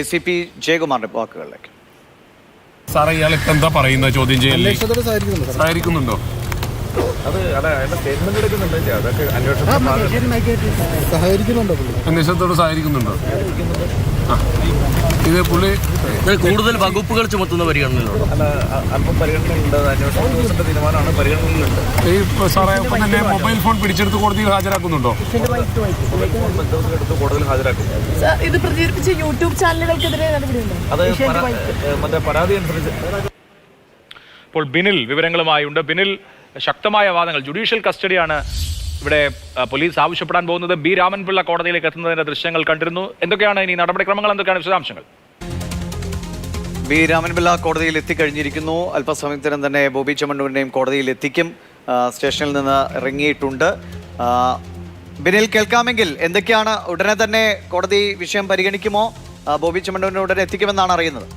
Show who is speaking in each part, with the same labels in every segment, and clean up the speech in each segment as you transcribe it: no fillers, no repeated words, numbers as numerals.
Speaker 1: ACP ജയകുമാറിന്റെ വാക്കുകളിലേക്ക്.
Speaker 2: സാറേ, ഇയാൾ ഇപ്പം എന്താ പറയുന്നത്? ചോദ്യം ചെയ്യല്ലേ സഹകരിക്കുന്നുണ്ടോ? അന്വേഷണത്തോട് സഹകരിക്കുന്നുണ്ടോ? ഇത് പുള്ളി
Speaker 3: കൂടുതൽ വകുപ്പുകൾ ചുമത്തുന്ന പരിഗണനയിലുണ്ട്.
Speaker 2: ഈ സാറേ ഒപ്പം തന്നെ മൊബൈൽ ഫോൺ പിടിച്ചെടുത്ത് കോടതിയിൽ ഹാജരാക്കുന്നുണ്ടോ?
Speaker 4: ഇത് പ്രചരിപ്പിച്ച യൂട്യൂബ് ചാനലുകൾക്കെതിരെ
Speaker 5: പരാതി അനുസരിച്ച്. ഇപ്പോൾ ബിനിൽ വിവരങ്ങളുമായുണ്ട്. ബിനിൽ, ശക്തമായ വാദങ്ങൾ. ജുഡീഷ്യൽ കസ്റ്റഡിയാണ് ഇവിടെ പോലീസ് ആവശ്യപ്പെടാൻ പോകുന്നത്. ബി രാമൻപിള്ള കോടതിയിലേക്ക് എത്തുന്നതിന്റെ ദൃശ്യങ്ങൾ കണ്ടിരുന്നു. എന്തൊക്കെയാണ് ഇനി നടപടിക്രമങ്ങൾ, എന്തൊക്കെയാണ് വിശദാംശങ്ങൾ?
Speaker 1: ബി രാമൻപിള്ള കോടതിയിൽ എത്തിക്കഴിഞ്ഞിരിക്കുന്നു. അല്പസമയത്തിനും തന്നെ ബോബി ചെമ്മണ്ണൂരിനെയും കോടതിയിൽ എത്തിക്കും. സ്റ്റേഷനിൽ നിന്ന് ഇറങ്ങിയിട്ടുണ്ട്. ബിനിൽ, കേൾക്കാമെങ്കിൽ എന്തൊക്കെയാണ്? ഉടനെ തന്നെ കോടതി വിഷയം പരിഗണിക്കുമോ? ബോബി ചെമ്മണ്ണൂരിനെ ഉടനെ എത്തിക്കുമെന്നാണ് അറിയുന്നത്.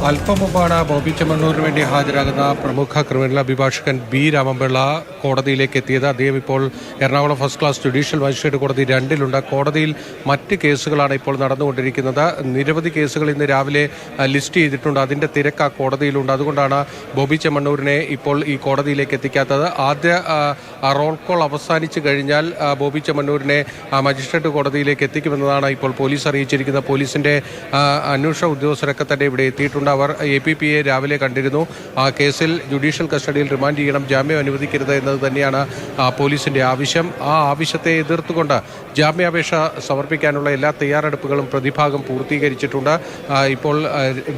Speaker 6: അല്പം മുമ്പാണ് ബോബി ചെമ്മണ്ണൂരിന് വേണ്ടി ഹാജരാകുന്ന പ്രമുഖ ക്രിമിനൽ അഭിഭാഷകൻ ബി രാമൻപിള്ള കോടതിയിലേക്ക് എത്തിയത്. അദ്ദേഹം ഇപ്പോൾ Ernakulam first class judicial magistrate കോടതി 2-ലുണ്ട്. കോടതിയിൽ മറ്റ് കേസുകളാണ് ഇപ്പോൾ നടന്നുകൊണ്ടിരിക്കുന്നത്. നിരവധി കേസുകൾ ഇന്ന് രാവിലെ ലിസ്റ്റ് ചെയ്തിട്ടുണ്ട്. അതിൻ്റെ തിരക്ക് ആ കോടതിയിലുണ്ട്. അതുകൊണ്ടാണ് ബോബി ചെമ്മണ്ണൂരിനെ ഇപ്പോൾ ഈ കോടതിയിലേക്ക് എത്തിക്കാത്തത്. ആദ്യ റോൾ കോൾ അവസാനിച്ച് കഴിഞ്ഞാൽ ബോബി ചെമ്മണ്ണൂരിനെ മജിസ്ട്രേറ്റ് കോടതിയിലേക്ക് എത്തിക്കുമെന്നതാണ് ഇപ്പോൾ പോലീസ് അറിയിച്ചിരിക്കുന്നത്. പോലീസിൻ്റെ അന്വേഷണ ഉദ്യോഗസ്ഥരൊക്കെ തന്നെ ഇവിടെ എത്തിയിട്ടുണ്ട്. അവർ APPയെ രാവിലെ കണ്ടിരുന്നു. ആ കേസിൽ ജുഡീഷ്യൽ കസ്റ്റഡിയിൽ റിമാൻഡ് ചെയ്യണം, ജാമ്യം അനുവദിക്കരുത് എന്നത് തന്നെയാണ് പോലീസിന്റെ ആവശ്യം. ആ ആവശ്യത്തെ എതിർത്തുകൊണ്ട് ജാമ്യാപേക്ഷ സമർപ്പിക്കാനുള്ള എല്ലാ തയ്യാറെടുപ്പുകളും പ്രതിഭാഗം പൂർത്തീകരിച്ചിട്ടുണ്ട്. ഇപ്പോൾ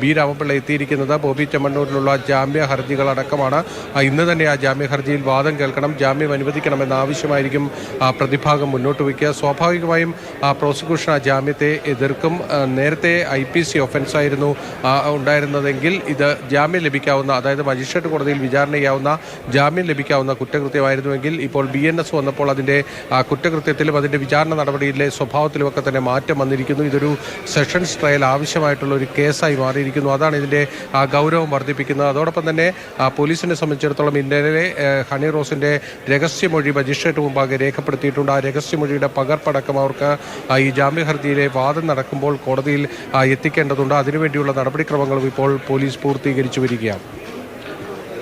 Speaker 6: ബി രാമൻപിള്ള എത്തിയിരിക്കുന്നത് ബോബി ചെമ്മണ്ണൂരിലുള്ള ജാമ്യ ഹർജികളടക്കമാണ്. ഇന്ന് തന്നെ ആ ജാമ്യ ഹർജിയിൽ വാദം കേൾക്കണം, ജാമ്യം അനുവദിക്കണമെന്ന ആവശ്യമായിരിക്കും പ്രതിഭാഗം മുന്നോട്ട് വയ്ക്കുക. സ്വാഭാവികമായും പ്രോസിക്യൂഷൻ ആ ജാമ്യത്തെ എതിർക്കും. നേരത്തെ IPC ഒഫൻസായിരുന്നു ഉണ്ടായിരുന്നതെങ്കിൽ ഇത് ജാമ്യം ലഭിക്കാവുന്ന, അതായത് മജിസ്ട്രേറ്റ് കോടതിയിൽ വിചാരണ ചെയ്യാവുന്ന, ജാമ്യം ലഭിക്കാവുന്ന കുറ്റകൃത്യമായിരുന്നുവെങ്കിൽ ഇപ്പോൾ BNS വന്നപ്പോൾ അതിൻ്റെ കുറ്റകൃത്യത്തിലും അതിൻ്റെ വിചാരണ നടപടിയിലെ സ്വഭാവത്തിലുമൊക്കെ തന്നെ മാറ്റം വന്നിരിക്കുന്നു. ഇതൊരു സെഷൻസ് ട്രയൽ ആവശ്യമായിട്ടുള്ള ഒരു കേസായി മാറിയിരിക്കുന്നു. അതാണ് ഇതിൻ്റെ ഗൗരവം വർദ്ധിപ്പിക്കുന്നത്. അതോടൊപ്പം തന്നെ പോലീസിനെ സംബന്ധിച്ചിടത്തോളം ഇന്നലെ ഹണി റോസിൻ്റെ രഹസ്യമൊഴി മജിസ്ട്രേറ്റ് മുമ്പാകെ രേഖപ്പെടുത്തിയിട്ടുണ്ട്. ആ രഹസ്യമൊഴിയുടെ പകർപ്പടക്കം അവർക്ക് ഈ ജാമ്യ ഹർജിയിലെ വാദം നടക്കുമ്പോൾ കോടതിയിൽ എത്തിക്കേണ്ടതുണ്ട്. അതിനുവേണ്ടിയുള്ള നടപടിക്രമങ്ങളും ഇപ്പോൾ പോലീസ് പൂർത്തീകരിച്ചു വരികയാണ്.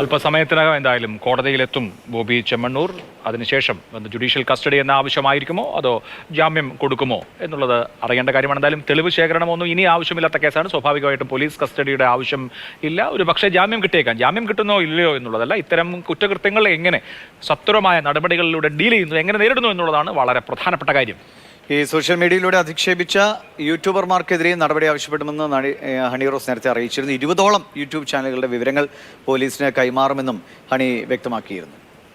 Speaker 5: അല്പസമയത്തിനകം എന്തായാലും കോടതിയിലെത്തും ബോബി ചെമ്മണ്ണൂർ. അതിനുശേഷം ജുഡീഷ്യൽ കസ്റ്റഡി എന്ന ആവശ്യമായിരിക്കുമോ അതോ ജാമ്യം കൊടുക്കുമോ എന്നുള്ളത് അറിയേണ്ട കാര്യമാണ്. എന്തായാലും തെളിവ് ശേഖരണമൊന്നും ഇനി ആവശ്യമില്ലാത്ത കേസാണ്. സ്വാഭാവികമായിട്ടും പോലീസ് കസ്റ്റഡിയുടെ ആവശ്യം ഇല്ല. ഒരു പക്ഷേ ജാമ്യം കിട്ടിയേക്കാം. ജാമ്യം കിട്ടുന്നോ ഇല്ലയോ എന്നുള്ളതല്ല, ഇത്തരം കുറ്റകൃത്യങ്ങൾ എങ്ങനെ സത്വരമായ നടപടികളിലൂടെ ഡീൽ ചെയ്യുന്നു, എങ്ങനെ നേരിടുന്നു എന്നുള്ളതാണ് വളരെ പ്രധാനപ്പെട്ട കാര്യം.
Speaker 1: ഈ സോഷ്യൽ മീഡിയയിലൂടെ അധിക്ഷേപിച്ച യൂട്യൂബർമാർക്കെതിരെയും നടപടി ആവശ്യപ്പെടുമെന്ന് ഹണി റോസ് നേരത്തെ അറിയിച്ചിരുന്നു. 20ഓളം യൂട്യൂബ് ചാനലുകളുടെ വിവരങ്ങൾ പോലീസിന് കൈമാറുമെന്നും ഹണി വ്യക്തമാക്കിയിരുന്നു.